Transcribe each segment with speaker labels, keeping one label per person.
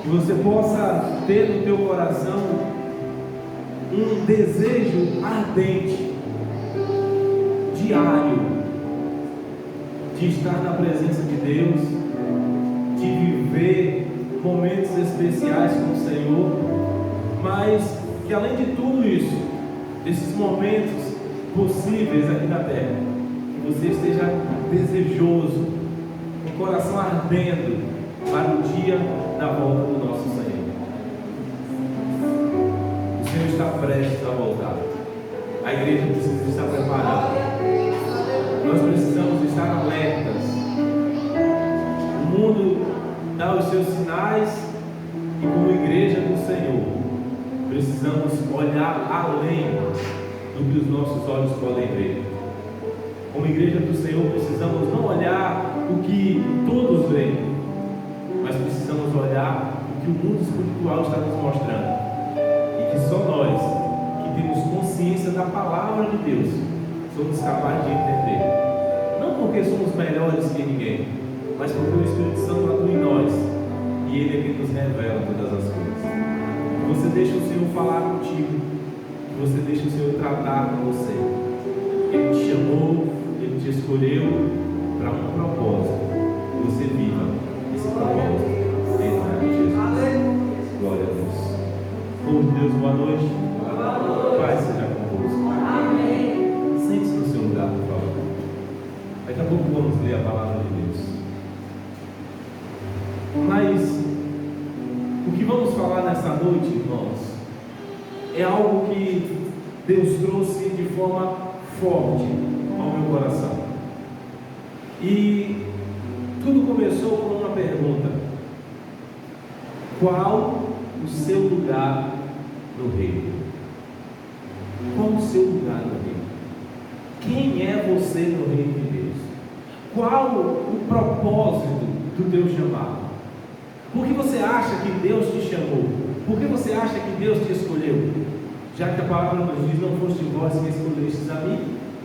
Speaker 1: Que você possa ter no teu coração um desejo ardente, diário, de estar na presença de Deus, de viver momentos especiais com o Senhor, mas que além de tudo isso, desses momentos possíveis aqui na terra, que você esteja desejoso, com o coração ardendo para o dia da volta do nosso Senhor. O Senhor está prestes a voltar. A igreja precisa estar preparada. Nós precisamos estar alertas. O mundo dá os seus sinais e, como igreja do Senhor, precisamos olhar além do que os nossos olhos podem ver. Como igreja do Senhor, precisamos não olhar o que todos veem, mas precisamos olhar o que o mundo espiritual está nos mostrando, e que só nós, que temos consciência da palavra de Deus, somos capazes de entender. Não porque somos melhores que ninguém, mas porque o Espírito Santo atua em nós, e Ele é quem nos revela todas as coisas. Que você deixe o Senhor falar contigo, que você deixe o Senhor tratar com você. Ele te chamou, Ele te escolheu para um propósito, que você viva esse propósito em nome de Jesus. Glória a Deus. Povo de Deus, boa noite. Pai seja convosco. Amém. Sente-se no seu lugar, por favor. Daqui a pouco vamos ler a palavra de Deus. Mas o que vamos falar nessa noite, irmãos, é algo que Deus trouxe de forma forte ao meu coração. E tudo começou com uma pergunta: qual o seu lugar no reino? Qual o seu lugar no reino? Quem é você no reino de Deus? Qual o propósito do teu chamado? Por que você acha que Deus te chamou? Por que você acha que Deus te escolheu? Já que a palavra nos diz: não foste vós que escolhestes a mim,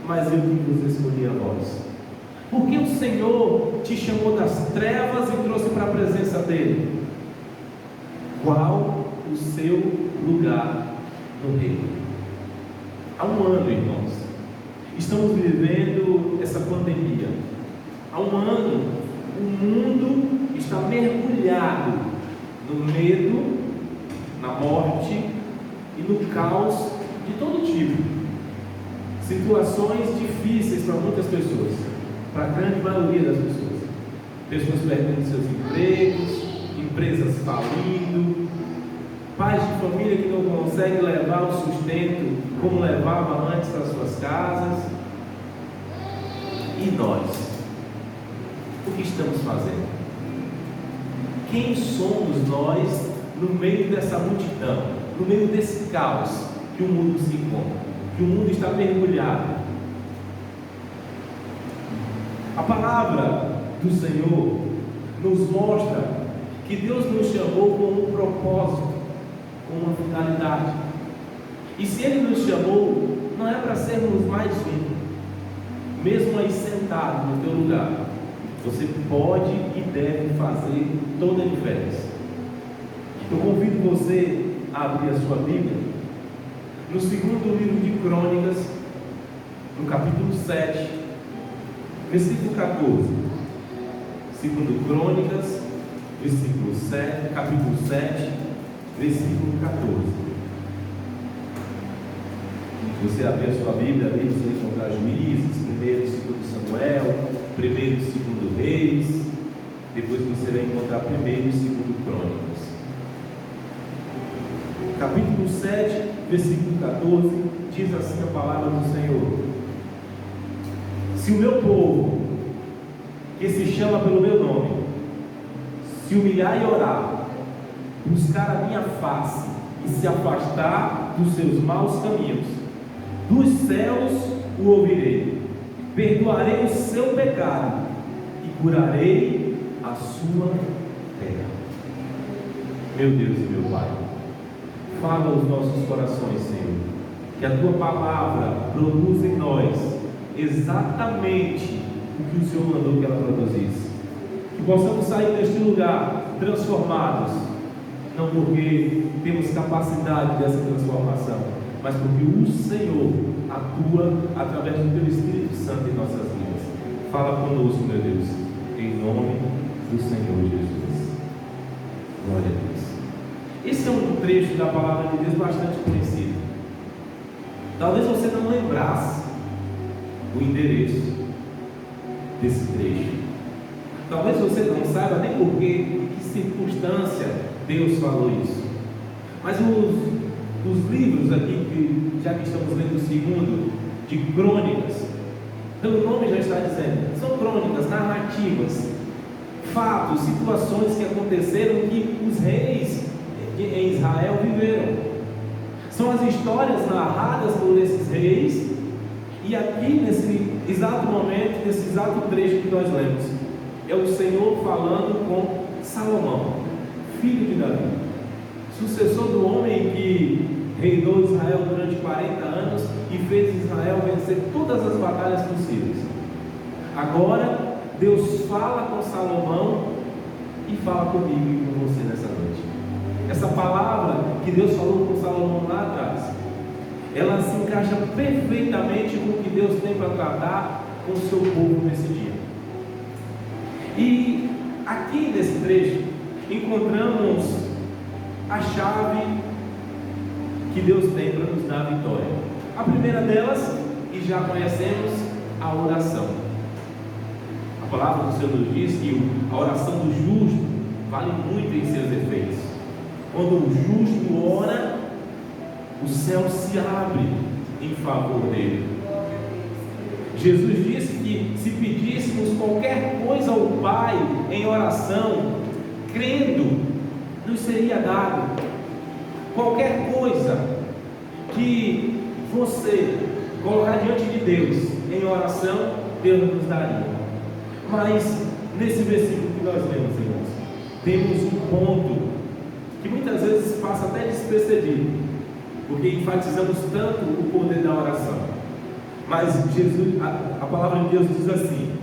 Speaker 1: mas eu que vos escolhi a vós. Por que o Senhor te chamou das trevas e trouxe para a presença dEle? Qual o seu lugar no reino? Há um ano, irmãos, estamos vivendo essa pandemia. Há um ano, o mundo está mergulhado no medo, na morte e no caos de todo tipo. Situações difíceis para muitas pessoas, para a grande maioria das pessoas. Pessoas perdendo seus empregos, empresas falindo, pais de família que não conseguem levar o sustento como levava antes para suas casas. E nós? O que estamos fazendo? Quem somos nós no meio dessa multidão, no meio desse caos que o mundo se encontra, que o mundo está mergulhado? A palavra do Senhor nos mostra que Deus nos chamou com um propósito, com uma finalidade. E se Ele nos chamou, não é para sermos mais um. Mesmo aí sentado no teu lugar, você pode e deve fazer toda a diferença. Eu convido você a abrir a sua Bíblia no segundo livro de Crônicas, no capítulo 7, versículo 14. Segundo Crônicas, capítulo 7, versículo 14. Se você abrir a sua Bíblia, ali você vai encontrar Juízes, 1º e 2º Samuel, 1º e 2º Reis, depois você vai encontrar 1º e 2º Crônicas. Capítulo 7, versículo 14, diz assim a palavra do Senhor: se o meu povo, que se chama pelo meu nome, se humilhar e orar, buscar a minha face e se afastar dos seus maus caminhos, dos céus o ouvirei, perdoarei o seu pecado e curarei a sua terra. Meu Deus e meu Pai, fala aos nossos corações, Senhor, que a Tua palavra produza em nós exatamente o que o Senhor mandou que ela produzisse. Que possamos sair deste lugar transformados, não porque temos capacidade dessa transformação, mas porque o Senhor atua através do Teu Espírito Santo em nossas vidas. Fala conosco, meu Deus, em nome do Senhor Jesus. Glória a Deus. Esse é um trecho da palavra de Deus bastante conhecido. Talvez você não lembrasse o endereço desse trecho. Talvez você não saiba nem por que circunstância Deus falou isso. Mas os livros aqui, já que estamos lendo o segundo, de crônicas, pelo nome já está dizendo, são crônicas, narrativas, fatos, situações que aconteceram que os reis em Israel viveram. São as histórias narradas por esses reis. E aqui nesse exato momento, nesse exato trecho que nós lemos, é o Senhor falando com Salomão, filho de Davi, sucessor do homem que reinou Israel durante 40 anos e fez Israel vencer todas as batalhas possíveis. Agora Deus fala com Salomão e fala comigo e com você nessa noite. Essa palavra que Deus falou com Salomão lá atrás, ela se encaixa perfeitamente com o que Deus tem para tratar com o seu povo nesse dia. E aqui nesse trecho encontramos a chave que Deus tem para nos dar a vitória. A primeira delas, e já conhecemos, a oração. A palavra do Senhor nos diz que a oração do justo vale muito em seus efeitos. Quando o justo ora, o céu se abre em favor dele. Jesus disse que se pedíssemos qualquer coisa ao Pai em oração, crendo, nos seria dado. Qualquer coisa que você colocar diante de Deus em oração, Deus nos daria. Mas nesse versículo que nós lemos, irmãos, temos um ponto que muitas vezes passa até despercebido, porque enfatizamos tanto o poder da oração. Mas Jesus, a palavra de Deus diz assim: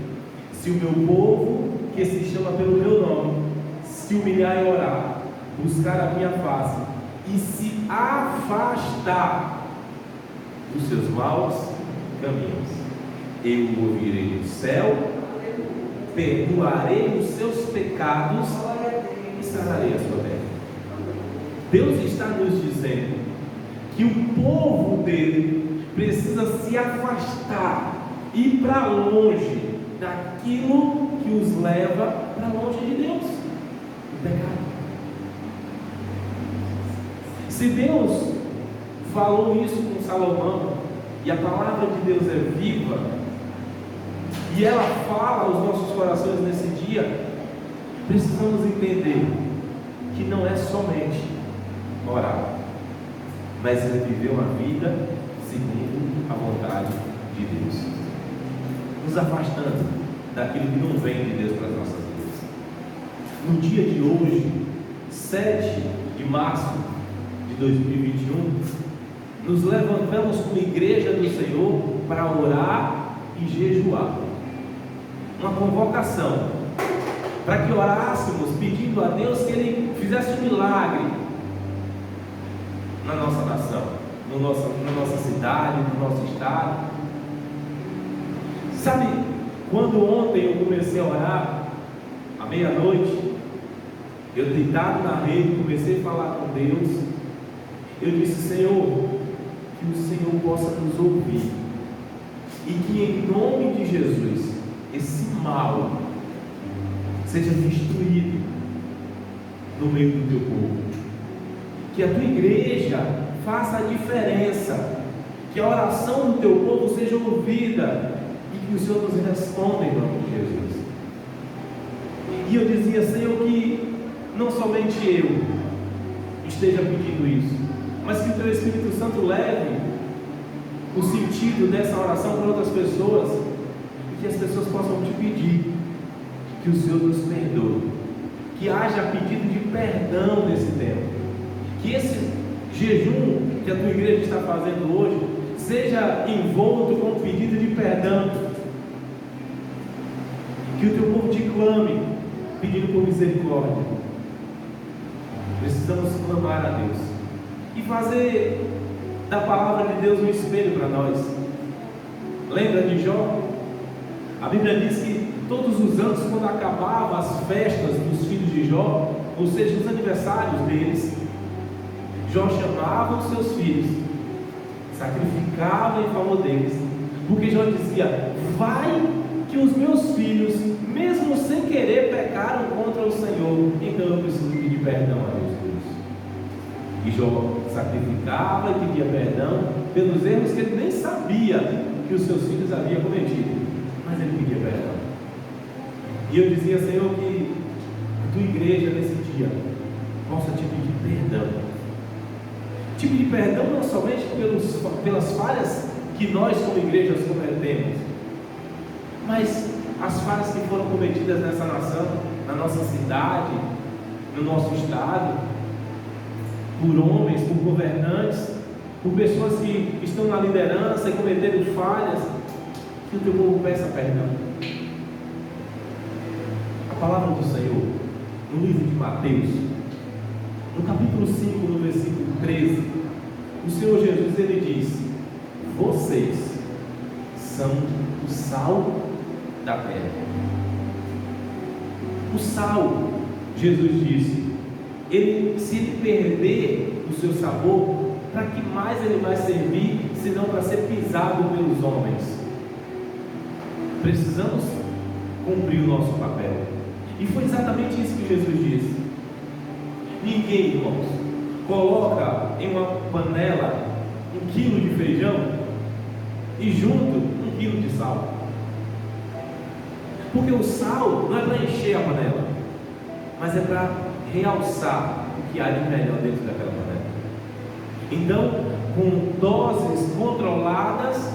Speaker 1: se o meu povo, que se chama pelo meu nome, se humilhar e orar, buscar a minha face e se afastar dos seus maus caminhos, eu o ouvirei do céu, perdoarei os seus pecados e sararei a sua terra. Deus está nos dizendo que o povo dele precisa se afastar, ir para longe daquilo que os leva para longe de Deus, o pecado. Se Deus falou isso com Salomão, e a palavra de Deus é viva, e ela fala aos nossos corações nesse dia, precisamos entender que não é somente orar, mas é viver uma vida segundo a vontade de Deus, nos afastando daquilo que não vem de Deus para as nossas vidas. No dia de hoje, 7 de março de 2021, nos levantamos como igreja do Senhor para orar e jejuar. Uma convocação para que orássemos pedindo a Deus que Ele fizesse um milagre na nossa nação, na nossa cidade, no nosso estado. Sabe, quando ontem eu comecei a orar, à meia-noite, eu deitado na rede, comecei a falar com Deus, eu disse: Senhor, que o Senhor possa nos ouvir, e que em nome de Jesus, esse mal seja destruído no meio do teu povo, que a tua igreja faça a diferença, que a oração do teu povo seja ouvida, e que o Senhor nos responda em nome de Jesus. E eu dizia: Senhor, que não somente eu esteja pedindo isso, mas que o teu Espírito Santo leve o sentido dessa oração para outras pessoas, e que as pessoas possam te pedir que o Senhor nos perdoe, que haja pedido de perdão nesse tempo, que esse jejum que a tua igreja está fazendo hoje seja envolto com o pedido de perdão, que o teu povo te clame pedindo por misericórdia, Precisamos clamar a Deus e fazer da palavra de Deus um espelho para nós. Lembra de Jó? A Bíblia diz que todos os anos, quando acabavam as festas dos filhos de Jó, ou seja, os aniversários deles, Jó chamava os seus filhos, sacrificava em favor deles, porque Jó dizia: vai que os meus filhos, mesmo sem querer, pecaram contra o Senhor, então eu preciso pedir perdão a Deus por isso. E Jó sacrificava e pedia perdão pelos erros que ele nem sabia que os seus filhos haviam cometido, mas ele pedia perdão. E eu dizia: Senhor, que a tua igreja nesse dia possa te pedir perdão. Te pedir perdão não somente pelas falhas que nós como igrejas cometemos, mas as falhas que foram cometidas nessa nação, na nossa cidade, no nosso estado, por homens, por governantes, por pessoas que estão na liderança e cometeram falhas, que o teu povo peça perdão. A palavra do Senhor, no livro de Mateus, no capítulo 5, no versículo 13, o Senhor Jesus, ele diz: vocês são o sal da terra. O sal, Jesus disse, se ele perder o seu sabor, para que mais ele vai servir, senão para ser pisado pelos homens? Precisamos cumprir o nosso papel. E foi exatamente isso que Jesus disse. Ninguém, irmãos, coloca em uma panela 1 quilo de feijão e junto 1 quilo de sal. Porque o sal não é para encher a panela, mas é para realçar o que há de melhor dentro daquela panela. Então, com doses controladas,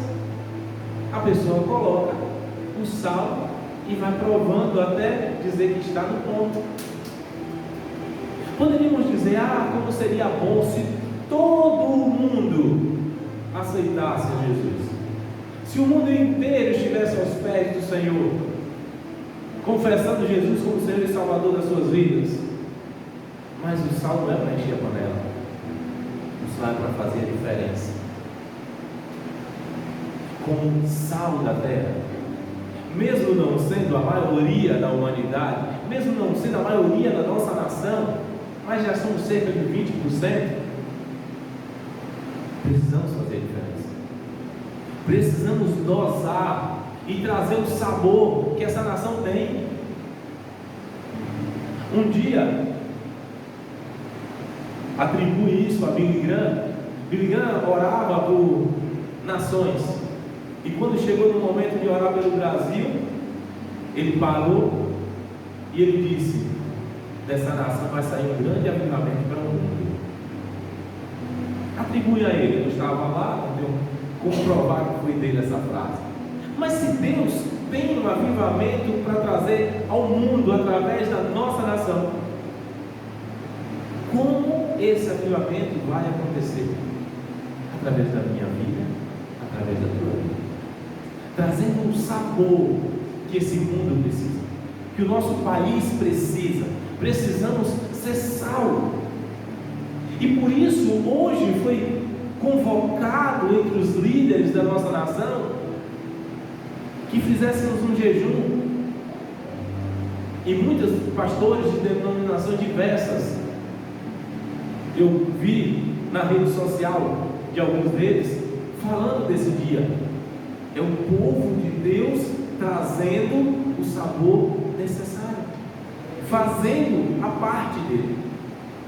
Speaker 1: a pessoa coloca o sal e vai provando até dizer que está no ponto. Poderíamos dizer: como seria bom se todo mundo aceitasse Jesus, se o mundo inteiro estivesse aos pés do Senhor, confessando Jesus como Senhor e Salvador das suas vidas. Mas o sal não é para encher a panela, o sal é para fazer a diferença. Como sal da terra, mesmo não sendo a maioria da humanidade, mesmo não sendo a maioria da nossa nação, mas já somos cerca de 20%, precisamos fazer a diferença. Precisamos dosar e trazer o sabor que essa nação tem. Um dia, atribui isso a Billy Graham. Billy Graham orava por nações, e quando chegou no momento de orar pelo Brasil, ele parou e ele disse: dessa nação vai sair um grande avivamento para o mundo. Atribui a ele, eu estava lá, não deu comprovar que foi dele essa frase. Mas se Deus tem um avivamento para trazer ao mundo através da nossa nação, como esse avivamento vai acontecer? Através da minha vida, através da tua vida, trazendo um sabor que esse mundo precisa, que o nosso país precisa. Precisamos ser sal. E por isso hoje foi convocado entre os líderes da nossa nação que fizéssemos um jejum. E muitos pastores de denominações diversas, eu vi na rede social de alguns deles falando desse dia. É o povo de Deus trazendo o sabor necessário, fazendo a parte dele,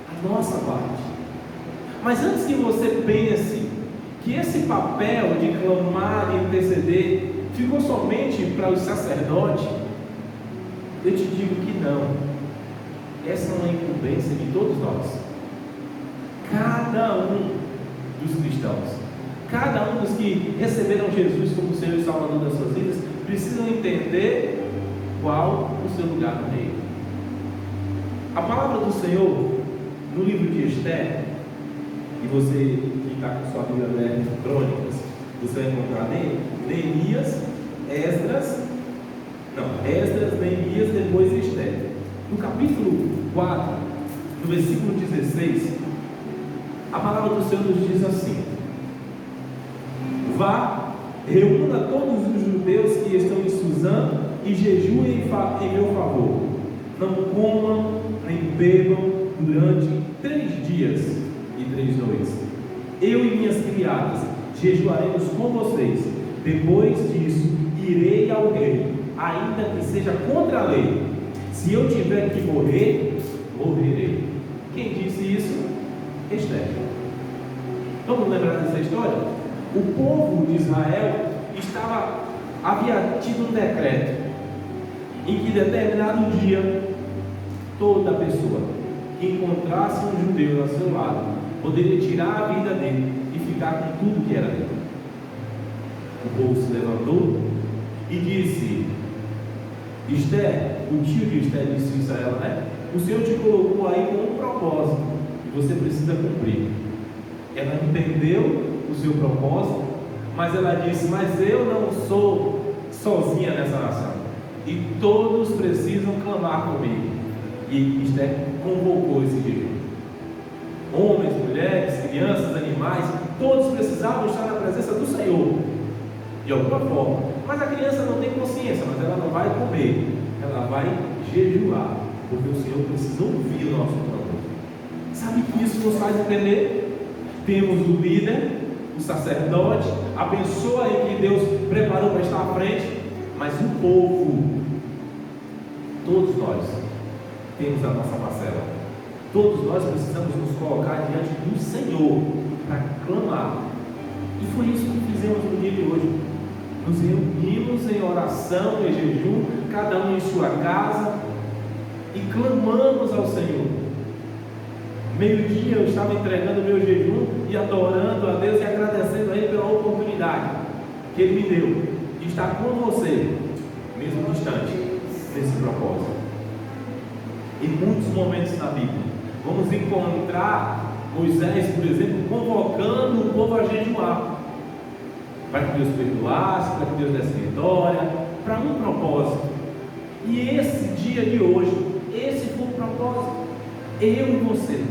Speaker 1: a nossa parte. Mas antes que você pense que esse papel de clamar e interceder ficou somente para os sacerdotes, eu te digo que não. Essa é uma incumbência de todos nós. Cada um dos cristãos, cada um dos que receberam Jesus como Senhor e Salvador das suas vidas, precisam entender qual o seu lugar no reino. A palavra do Senhor, no livro de Esther, e você que está com sua Bíblia aberta, Crônicas, você vai encontrar Neemias, Esdras, Neemias, depois Esther. No capítulo 4, no versículo 16, a palavra do Senhor nos diz assim: vá, reúna todos os judeus que estão em Suzã e jejuem em meu favor. Não comam nem bebam durante 3 dias e 3 noites. Eu e minhas criadas jejuaremos com vocês. Depois disso, irei ao rei, ainda que seja contra a lei. Se eu tiver que morrer, morrerei. Quem disse isso? Esther. Vamos lembrar dessa história? O povo de Israel havia tido um decreto em que determinado dia toda pessoa que encontrasse um judeu ao seu lado poderia tirar a vida dele e ficar com tudo que era dele. O povo se levantou e disse: Esther, o tio de Esther disse isso a ela, né? O Senhor te colocou aí com um propósito e você precisa cumprir. Ela entendeu o seu propósito, mas ela disse: mas eu não sou sozinha nessa nação e todos precisam clamar comigo. E Esther convocou esse jejum. Homens, mulheres, crianças, animais, todos precisavam estar na presença do Senhor de alguma forma. Mas a criança não tem consciência, mas ela não vai comer, ela vai jejuar, porque o Senhor precisa ouvir o nosso clamor. Sabe que isso nos faz entender? Temos o líder, o sacerdote, a pessoa em que Deus preparou para estar à frente, mas o povo, todos nós temos a nossa parcela. Todos nós precisamos nos colocar diante do Senhor para clamar. E foi isso que fizemos no dia de hoje. Nos reunimos em oração e jejum, cada um em sua casa, e clamamos ao Senhor. Meio-dia eu estava entregando o meu jejum e adorando a Deus e agradecendo a Ele pela oportunidade que Ele me deu de estar com você, mesmo distante, nesse propósito. Em muitos momentos na Bíblia, vamos encontrar Moisés, por exemplo, convocando o povo a jejuar, para que Deus perdoasse, para que Deus desse vitória, para um propósito. E esse dia de hoje, esse foi o propósito. Eu e você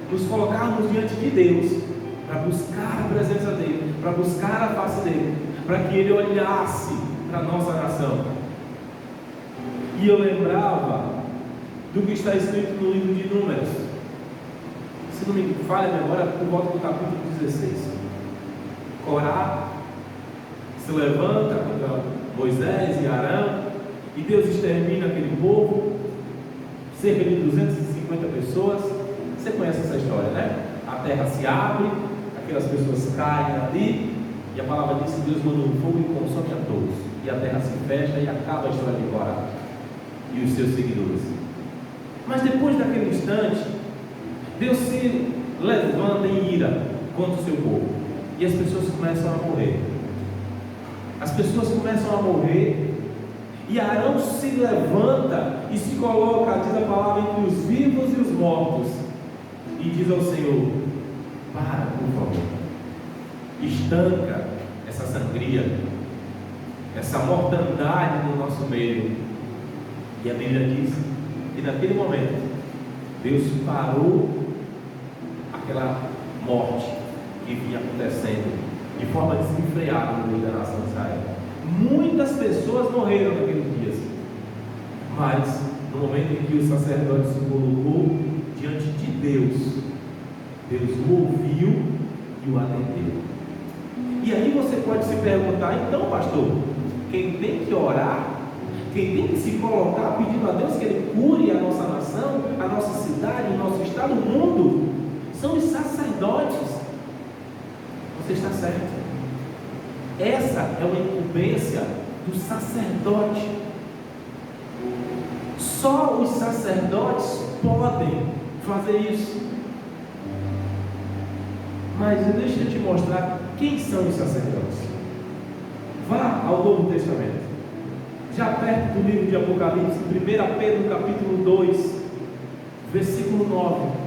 Speaker 1: nos colocarmos diante de Deus para buscar a presença dEle, para buscar a face dEle, para que Ele olhasse para a nossa nação. E eu lembrava do que está escrito no livro de Números, se não me falha a memória, por volta do capítulo 16. Corá se levanta contra Moisés e Arão, e Deus extermina aquele povo, cerca de 250 pessoas. Você conhece essa história, né? A terra se abre, aquelas pessoas caem ali, e a palavra diz que Deus manda um fogo e consome a todos, e a terra se fecha e acaba a história de Corá e os seus seguidores. Mas depois daquele instante, Deus se levanta em ira contra o seu povo, e as pessoas começam a morrer. As pessoas começam a morrer, e Arão se levanta e se coloca, diz a palavra, entre os vivos e os mortos, e diz ao Senhor: para, por favor, estanca essa sangria, essa mortandade no nosso meio. E a Bíblia diz que naquele momento Deus parou aquela morte que vinha acontecendo de forma desenfreada no meio da nação de Israel. Muitas pessoas morreram naqueles dias, mas no momento em que o sacerdote se colocou diante de Deus, Deus o ouviu e o atendeu. E aí você pode se perguntar: então, pastor, quem tem que orar, quem tem que se colocar pedindo a Deus que Ele cure a nossa nação, a nossa cidade, o nosso estado, o mundo, são os sacerdotes. Você está certo. Essa é uma incumbência do sacerdote. Só os sacerdotes podem fazer isso. Mas deixa eu te mostrar quem são os sacerdotes. Vá ao Novo Testamento, já perto do livro de Apocalipse, 1 Pedro capítulo 2, versículo 9.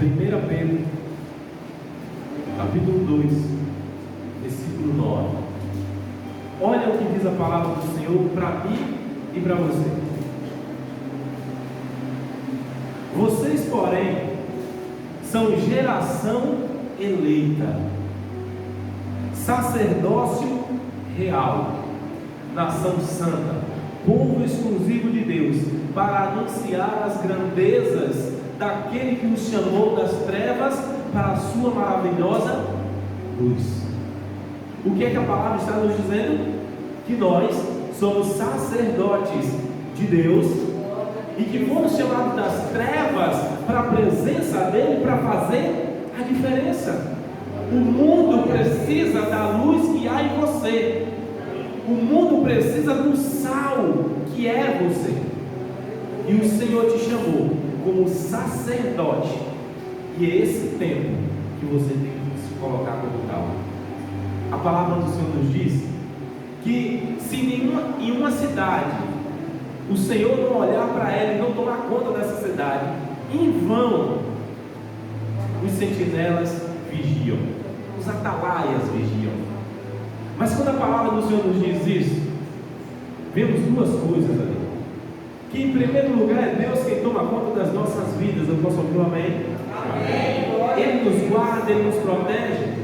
Speaker 1: 1 Pedro capítulo 2, versículo 9. Olha o que diz a palavra do Senhor para mim e para você. Vocês, porém, são geração eleita, sacerdócio real, nação santa, povo exclusivo de Deus, para anunciar as grandezas daquele que nos chamou das trevas para a sua maravilhosa luz. O que é que a palavra está nos dizendo? Que nós somos sacerdotes de Deus e que fomos chamados das trevas para a presença dele, para fazer a diferença. O mundo precisa da luz que há em você. O mundo precisa do sal que é você. E o Senhor te chamou como sacerdote. E é esse tempo que você tem que se colocar como tal. A palavra do Senhor nos diz que se em uma cidade o Senhor não olhar para ela e não tomar conta dessa cidade, em vão os sentinelas vigiam, os atalaias vigiam. Mas quando a palavra do Senhor nos diz isso, vemos duas coisas ali. Que em primeiro lugar é Deus quem toma conta das nossas vidas. Eu posso ouvir um amém? Amém. Ele nos guarda, Ele nos protege.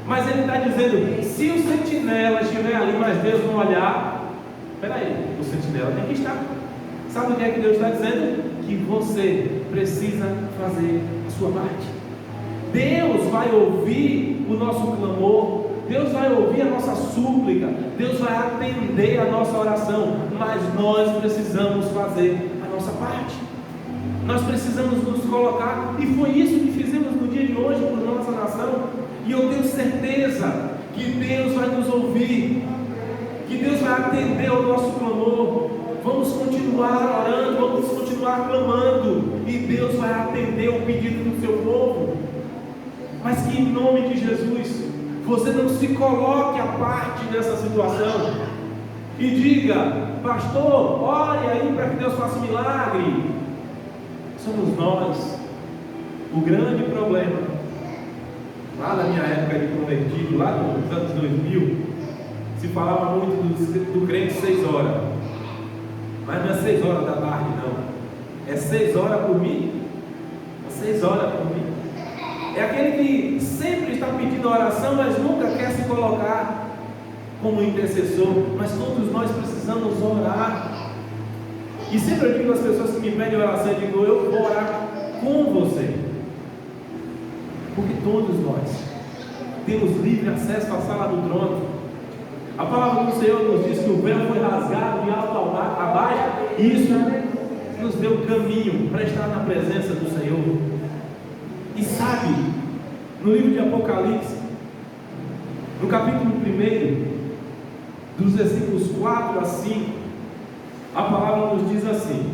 Speaker 1: Mas Ele está dizendo, se o sentinela estiver ali, mas Deus não olhar, peraí, o sentinela tem que estar. Sabe o que é que Deus está dizendo? Que você precisa fazer a sua parte. Deus vai ouvir o nosso clamor, Deus vai ouvir a nossa súplica, Deus vai atender a nossa oração, mas nós precisamos fazer a nossa parte. Nós precisamos nos colocar, e foi isso que fizemos no dia de hoje por nossa nação. E eu tenho certeza que Deus vai nos ouvir, que Deus vai atender ao nosso clamor. Vamos continuar orando, vamos continuar clamando, e Deus vai atender o pedido do seu povo. Mas que em nome de Jesus você não se coloque à parte dessa situação e diga, pastor, ore aí para que Deus faça um milagre. Somos nós. O grande problema, lá na minha época de convertido, lá nos anos 2000, se falava muito do crente 6 horas, mas não é 6 horas da tarde não, é 6 horas por mim, é 6 horas por mim. É aquele que sempre está pedindo oração, mas nunca quer se colocar como intercessor. Mas todos nós precisamos orar. E sempre eu digo às pessoas que me pedem oração, eu digo, eu vou orar com você. Porque todos nós temos livre acesso à sala do trono. A palavra do Senhor nos diz que o véu foi rasgado de alto a baixo, e isso nos deu caminho para estar na presença do Senhor. E sabe, no livro de Apocalipse, no capítulo 1, dos versículos 4 a 5, a palavra nos diz assim: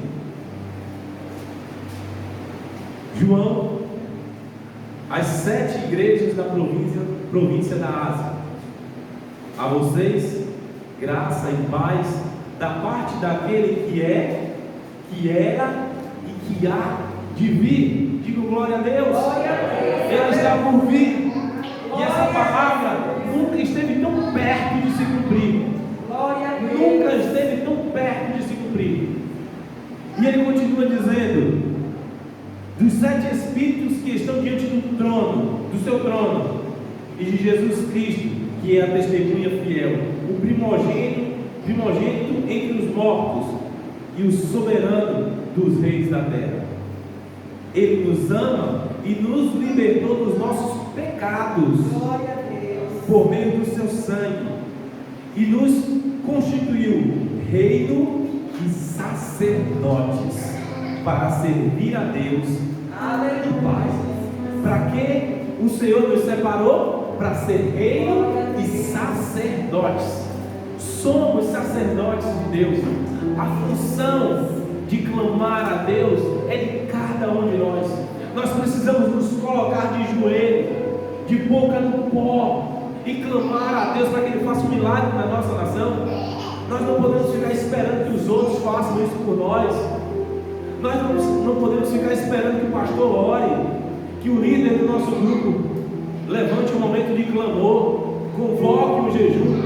Speaker 1: João, as 7 igrejas da província da Ásia, a vocês, graça e paz, da parte daquele que é, que era e que há de vir. Digo glória a Deus. Ele está por vir. E essa palavra nunca esteve tão perto de se cumprir. Nunca esteve tão perto de se cumprir. E ele continua dizendo: dos 7 Espíritos que estão diante do trono, do seu trono, e de Jesus Cristo, que é a testemunha fiel, o primogênito entre os mortos e o soberano dos reis da terra. Ele nos ama e nos libertou dos nossos pecados por meio do seu sangue, e nos constituiu reino e sacerdotes para servir a Deus e Pai. Para que o Senhor nos separou? Para ser reino e sacerdotes. Somos sacerdotes de Deus. A função de clamar a Deus é de cada um de nós. Nós precisamos nos colocar de joelho, de boca no pó, e clamar a Deus para que Ele faça um milagre na nossa nação. Nós não podemos ficar esperando que os outros façam isso por nós. Nós não podemos ficar esperando que o pastor ore, que o líder do nosso grupo levante um momento de clamor, convoque um jejum.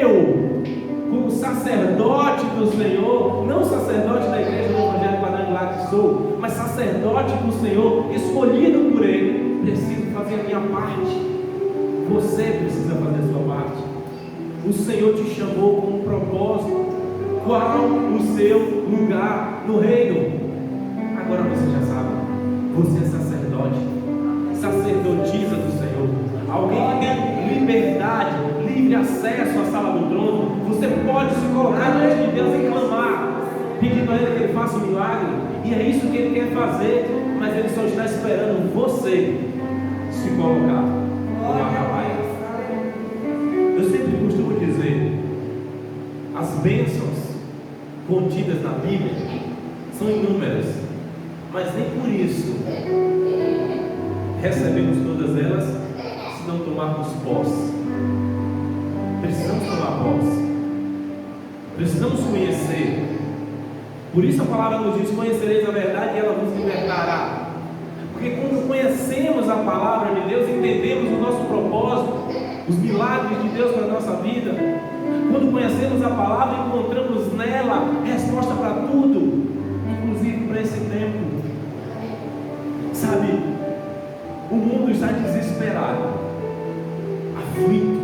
Speaker 1: Eu, como sacerdote do Senhor, não sacerdote da igreja do Evangelho Quadrangular autoridade sou, mas sacerdote do Senhor, escolhido por Ele, preciso fazer a minha parte. Você precisa fazer a sua parte. O Senhor te chamou com um propósito. Qual o seu lugar no reino? Agora você já sabe. Você é sacerdote, sacerdotisa do Senhor. Alguém que tem liberdade, livre acesso à sala do trono. Você pode se colocar diante de Deus e clamar, pedindo a Ele que Ele faça um milagre. E é isso que Ele quer fazer. Mas Ele só está esperando você se colocar como arrabaia. Eu sempre costumo dizer, as bênçãos contidas na Bíblia são inúmeras, mas nem por isso recebemos todas elas se não tomarmos posse. Precisamos tomar posse, precisamos conhecer. Por isso a palavra nos diz: conhecereis a verdade e ela vos libertará. Porque quando conhecemos a palavra de Deus, entendemos o nosso propósito, os milagres de Deus para a nossa vida. Quando conhecemos a palavra, encontramos nela resposta para tudo, inclusive para esse tempo. Sabe, o mundo está desesperado, aflito,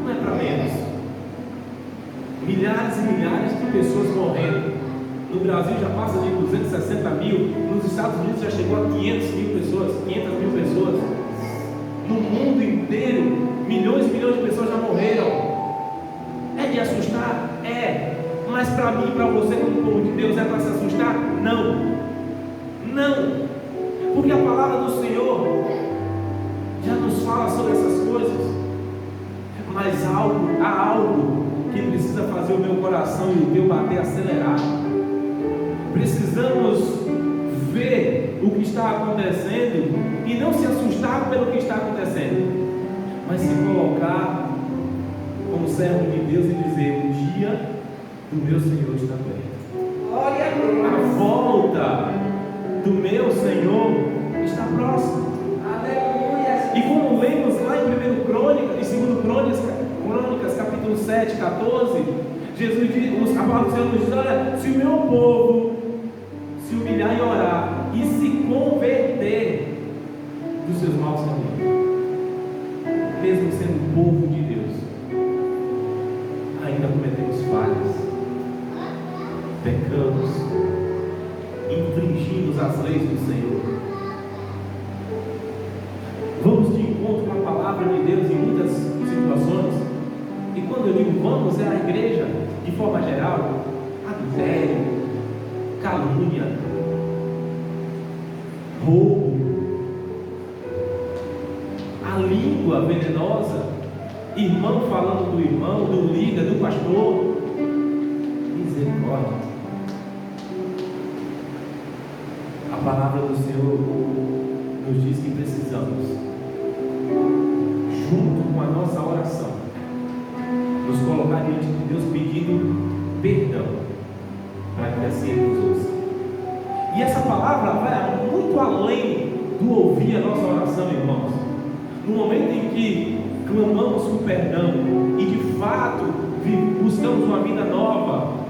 Speaker 1: não é para menos. Milhares e milhares de pessoas morrendo. No Brasil já passa de 260 mil, nos Estados Unidos já chegou a 500 mil pessoas. No mundo inteiro, milhões e milhões de pessoas já morreram. É de assustar? É. Mas para mim e para você, como povo de Deus, é para se assustar? Não. Não. Porque a palavra do Senhor já nos fala sobre essas coisas. Mas há algo que precisa fazer o meu coração e o teu bater acelerado. Precisamos ver o que está acontecendo e não se assustar pelo que está acontecendo, mas se colocar como servo de Deus e dizer: o dia do meu Senhor está perto. A volta do meu Senhor está próxima. Aleluia. E como lemos lá em 1 Crônicas, em 2 Crônicas, capítulo 7, 14, Jesus diz, a palavra do Senhor nos diz: olha, se o meu povo se humilhar e orar e se converter dos seus maus caminhos, mesmo sendo povo de Deus, ainda cometemos falhas, pecamos, infringimos as leis do Senhor. Vamos de encontro com a palavra de Deus em muitas situações, e quando eu digo vamos, é a igreja de forma geral. Adultério, calúnia, roubo, a língua venenosa, irmão falando do irmão, do líder, do pastor. Misericórdia. A palavra do Senhor nos diz que precisamos, junto com a nossa oração, nos colocar diante de Deus pedindo perdão, para que assim Ele nos ouça. E essa palavra vai muito além do ouvir a nossa oração, irmãos. No momento em que clamamos por perdão e de fato buscamos uma vida nova,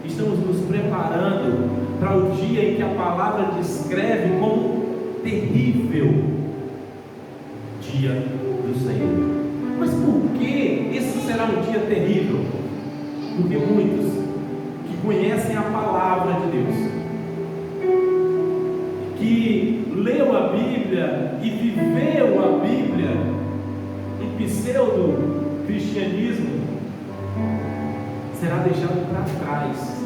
Speaker 1: estamos nos preparando para o dia em que a palavra descreve como terrível dia do Senhor. Mas por que esse será um dia terrível? Porque muitos que conhecem a palavra de Deus, que leu a Bíblia e viveu a Bíblia, um pseudo-cristianismo, será deixado para trás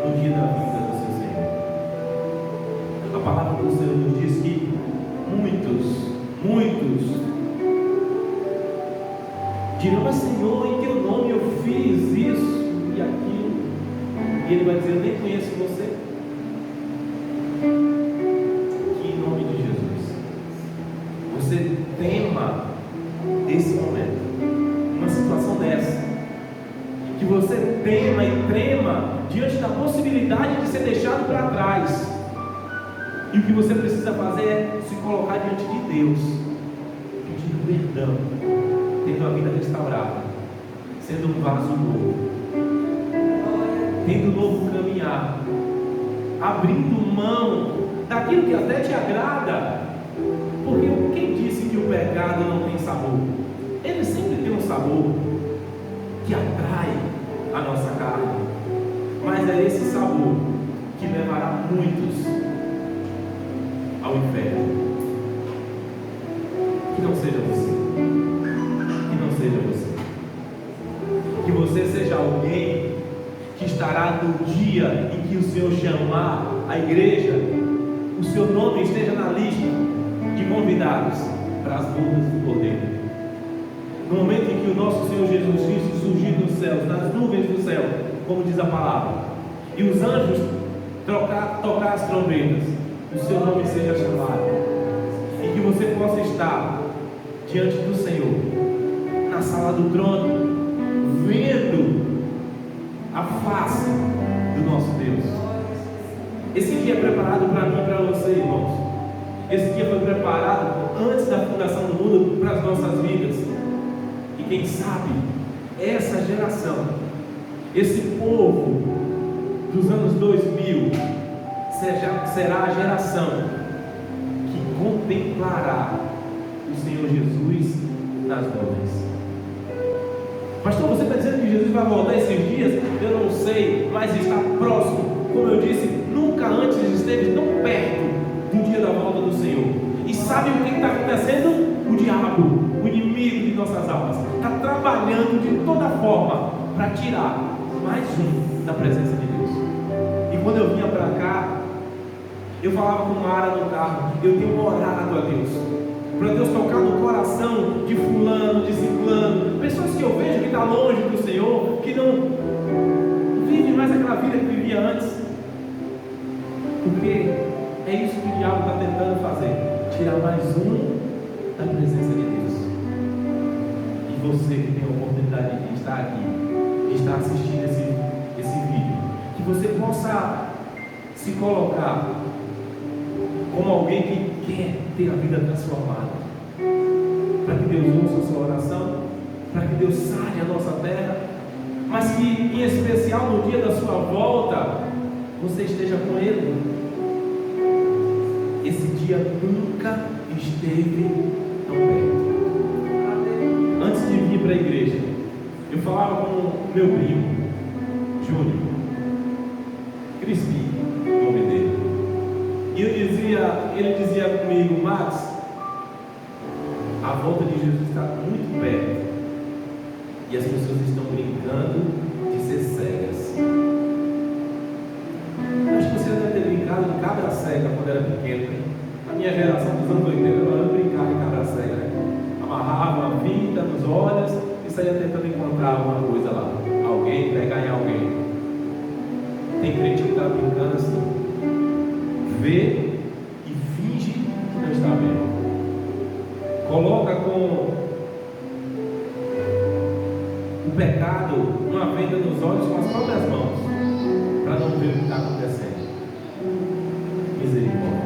Speaker 1: no dia da vida do seu Senhor. A palavra do Senhor nos diz que muitos dirão: mas Senhor, em teu nome eu fiz isso e aquilo. E Ele vai dizer: eu nem conheço você. Que em nome de Jesus você tema esse momento, uma situação dessa, que você tema e trema diante da possibilidade de ser deixado para trás. E o que você precisa fazer é se colocar diante de Deus, pedindo perdão, tendo a vida restaurada, sendo um vaso novo, tendo um novo caminhar, abrindo mão daquilo que até te agrada. Porque quem disse que o pecado não tem sabor? Ele sempre tem um sabor que atrai a nossa carne, mas é esse sabor que levará muitos ao inferno. Que não seja você, que não seja você, que você seja alguém que estará no dia em que o Senhor chamar a igreja, o seu nome esteja na lista de convidados para as bodas do Cordeiro. No momento em que o nosso Senhor Jesus Cristo surgir dos céus, nas nuvens do céu, como diz a palavra, e os anjos tocar as trombetas, o seu nome seja chamado, e que você possa estar diante do Senhor, na sala do trono, vendo a face do nosso Deus. Esse dia é preparado para mim e para você, irmãos. Esse dia foi preparado antes da fundação do mundo para as nossas vidas. E quem sabe, essa geração, esse povo dos anos 2000, será a geração que contemplará o Senhor Jesus nas nuvens. Pastor, você está dizendo que Jesus vai voltar esses dias? Eu não sei, mas está próximo. Como eu disse, nunca antes esteve tão perto do dia da volta do Senhor. E sabe o que está acontecendo? O diabo, o inimigo de nossas almas, está trabalhando de toda forma para tirar mais um da presença de Deus. E quando eu vinha para cá, eu falava com Mara no carro, eu tenho orado a Deus, para Deus tocar no coração de fulano, de ciclano, pessoas que eu vejo que estão longe do Senhor, que não vivem mais aquela vida que vivia antes, porque é isso que o diabo está tentando fazer, tirar mais um da presença de Deus. E você que tem a oportunidade de estar aqui, de estar assistindo esse vídeo, que você possa se colocar como alguém que quer ter a vida transformada, para que Deus ouça a sua oração, para que Deus sare a nossa terra, mas que em especial no dia da sua volta você esteja com Ele. Esse dia nunca esteve tão perto. Antes de vir para a igreja, eu falava com meu primo Júnior Crispim, o nome dele, e ele dizia comigo: Max, a volta de Jesus está muito perto e as pessoas estão brincando de ser cegas. Acho que você deve ter brincado de cabra cega quando era pequeno, né? A minha geração dos anos 80 eu brincava de cabra cega, né? Amarrava uma fita nos olhos e saía tentando encontrar alguma coisa lá, alguém, pegar em alguém. Tem crente que está brincando assim, vê e finge que não está vendo, coloca com o pecado uma venda nos olhos com as próprias mãos, para não ver o que está acontecendo. Misericórdia,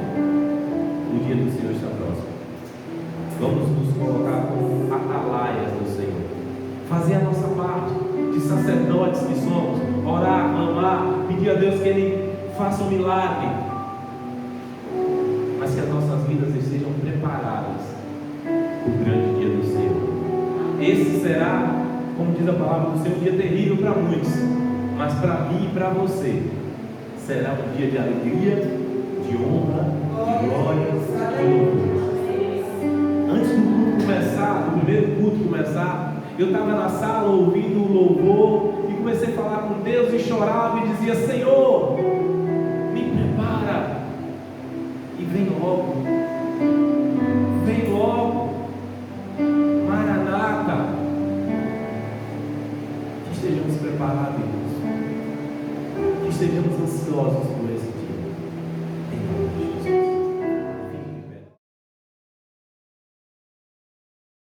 Speaker 1: o dia do Senhor está próximo. Vamos nos colocar como atalaias do Senhor, fazer a nossa parte de sacerdotes que somos, orar, clamar, pedir a Deus que Ele faça um milagre, mas que as nossas vidas estejam preparadas para o grande dia do Senhor. Esse será, como diz a palavra do Senhor, um dia terrível para muitos, mas para mim e para você será um dia de alegria, de honra, de glória, de louvor. Antes do culto começar, do primeiro culto começar, eu estava na sala ouvindo o louvor e comecei a falar com Deus e chorava e dizia: Senhor, me prepara e vem logo, vem logo, Maranata. Que estejamos preparados, que estejamos ansiosos